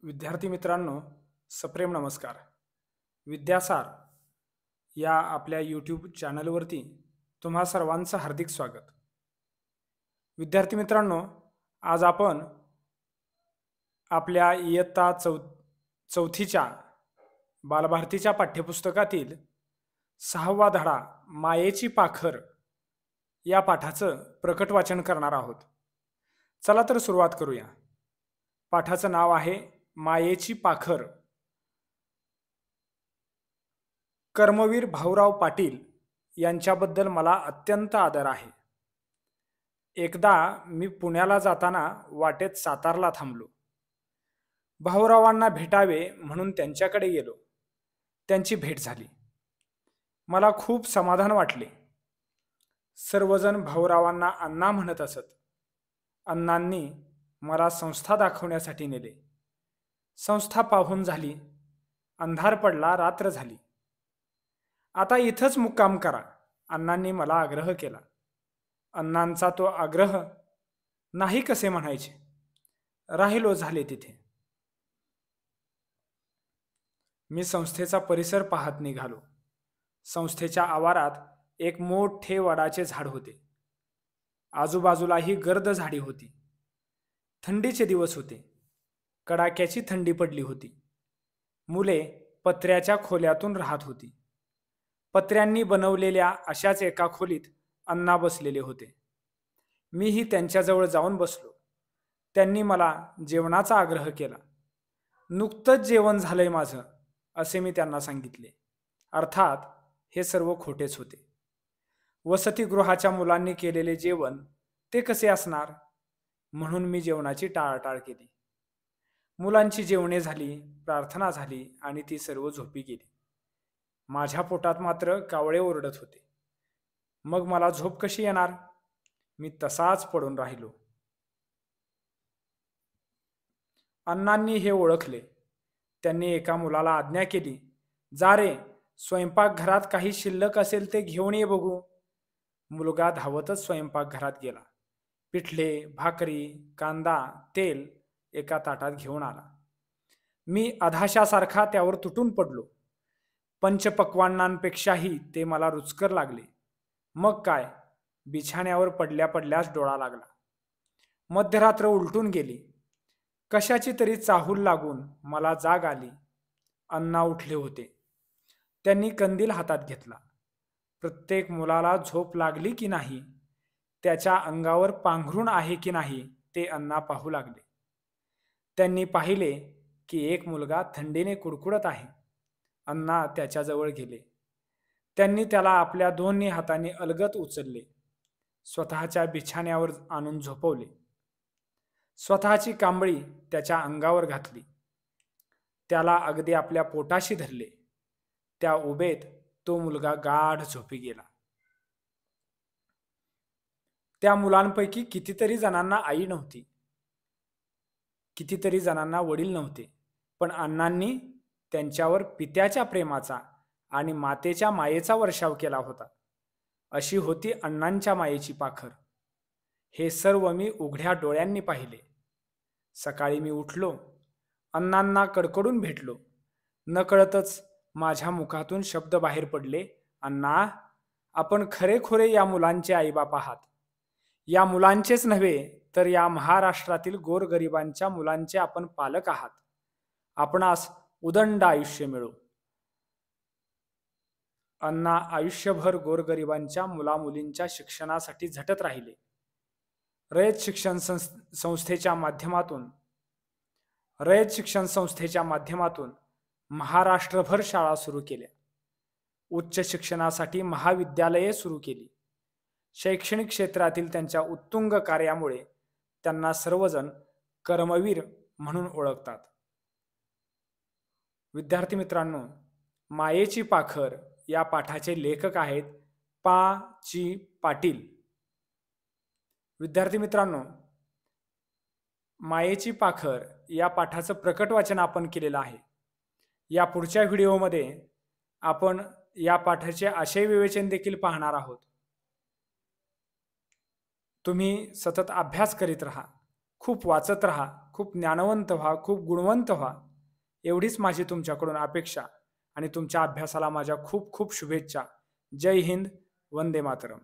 विद्यार्थी मित्रांनो, सप्रेम नमस्कार. विद्यासार या आपल्या यूट्यूब चॅनलवरती तुम्हा सर्वांचं हार्दिक स्वागत. विद्यार्थी मित्रांनो, आज आपण आपल्या इयत्ता चौथीच्या बालभारतीच्या पाठ्यपुस्तकातील 6वा धडा मायेची पाखर या पाठाचं प्रकट वाचन करणार आहोत. चला तर सुरुवात करूया. पाठाचं नाव आहे मायेची पाखर. कर्मवीर भाऊराव पाटील यांच्याबद्दल मला अत्यंत आदर आहे. एकदा मी पुण्याला जाताना वाटेत सातारला थांबलो. भाऊरावांना भेटावे म्हणून त्यांच्याकडे गेलो. त्यांची भेट झाली. मला खूप समाधान वाटले. सर्वजण भाऊरावांना अण्णा म्हणत असत. अण्णांनी मला संस्था दाखवण्यासाठी नेले. संस्था पाहून झाली. अंधार पडला, रात्र झाली. आता इथंच मुक्काम करा, अण्णांनी मला आग्रह केला. अण्णांचा तो आग्रह नाही कसे म्हणायचे. राहिलो झाले तिथे. मी संस्थेचा परिसर पाहत निघालो. संस्थेच्या आवारात एक मोठे वडाचे झाड होते. आजूबाजूलाही गर्द झाडी होती. थंडीचे दिवस होते. कडाक्याची थंडी पडली होती. मुले पत्र्याच्या खोल्यातून राहत होती. पत्र्यांनी बनवलेल्या अशाच एका खोलीत अण्णा बसलेले होते. मीही त्यांच्याजवळ जाऊन बसलो. त्यांनी मला जेवणाचा आग्रह केला. नुकतंच जेवण झालंय माझं, असे मी त्यांना सांगितले. अर्थात हे सर्व खोटेच होते. वसतिगृहाच्या मुलांनी केलेले जेवण ते कसे असणार, म्हणून मी जेवणाची टाळाटाळ केली. मुलांची जेवणे झाली, प्रार्थना झाली आणि ती सर्व झोपी गेली. माझ्या पोटात मात्र कावळे ओरडत होते. मग मला झोप कशी येणार? मी तसाच पडून राहिलो. अण्णांनी हे ओळखले. त्यांनी एका मुलाला आज्ञा केली, जा रे, स्वयंपाकघरात काही शिल्लक असेल ते घेऊन ये बघू. मुलगा धावतच स्वयंपाकघरात गेला. पिठले, भाकरी, कांदा, तेल एका ताटात घेऊन आला. मी अधाशासारखा त्यावर तुटून पडलो. पंचपक्वान्नांपेक्षाही ते मला रुचकर लागले. मग काय, बिछाण्यावर पडल्या पडल्यास डोळा लागला. मध्यरात्र उलटून गेली. कशाची तरी चाहूल लागून मला जाग आली. अण्णा उठले होते. त्यांनी कंदील हातात घेतला. प्रत्येक मुलाला झोप लागली की नाही, त्याच्या अंगावर पांघरूण आहे की नाही ते अण्णा पाहू लागले. त्यांनी पाहिले की एक मुलगा थंडीने कुडकुडत आहे. अण्णा त्याच्याजवळ गेले. त्यांनी त्याला आपल्या दोन्ही हातांनी अलगद उचलले. स्वतःच्या बिछाण्यावर आणून झोपवले. स्वतःची कांबळी त्याच्या अंगावर घातली. त्याला अगदी आपल्या पोटाशी धरले. त्या उभेत तो मुलगा गाढ झोपी गेला. त्या मुलांपैकी कितीतरी जणांना आई नव्हती, कितीतरी जणांना वडील नव्हते, पण अण्णांनी त्यांच्यावर पित्याच्या प्रेमाचा आणि मातेच्या मायेचा वर्षाव केला होता. अशी होती अण्णांच्या मायेची पाखर. हे सर्व मी उघड्या डोळ्यांनी पाहिले. सकाळी मी उठलो. अण्णांना कडकडून भेटलो. नकळतच माझ्या मुखातून शब्द बाहेर पडले, अण्णा, आपण खरेखुरे या मुलांचे आईबाप आहात. या मुलांचेच नव्हे तर या महाराष्ट्रातील गोरगरिबांच्या मुलांचे आपण पालक आहात. आपणास उदंड आयुष्य मिळो. अण्णा आयुष्यभर गोरगरिबांच्या मुलामुलींच्या शिक्षणासाठी झटत राहिले. रयत शिक्षण संस्थेच्या माध्यमातून महाराष्ट्रभर शाळा सुरू केल्या. उच्च शिक्षणासाठी महाविद्यालये सुरू केली. शैक्षणिक क्षेत्रातील त्यांच्या उत्तुंग कार्यामुळे त्यांना सर्वजण कर्मवीर म्हणून ओळखतात. विद्यार्थी मित्रांनो, मायेची पाखर या पाठाचे लेखक आहेत पा.चि. पाटील. विद्यार्थी मित्रांनो, मायेची पाखर या पाठाचं प्रकट वाचन आपण केलेलं आहे. या पुढच्या व्हिडिओमध्ये आपण या पाठाचे आशय विवेचन देखील पाहणार आहोत. तुम्ही सतत अभ्यास करीत राहा, खूप वाचत राहा. खूप ज्ञानवंत व्हा, खूप गुणवंत व्हा, एवढीच माझी तुमच्याकडून अपेक्षा आणि तुमच्या अभ्यासाला माझ्या खूप खूप शुभेच्छा. जय हिंद, वंदे मातरम.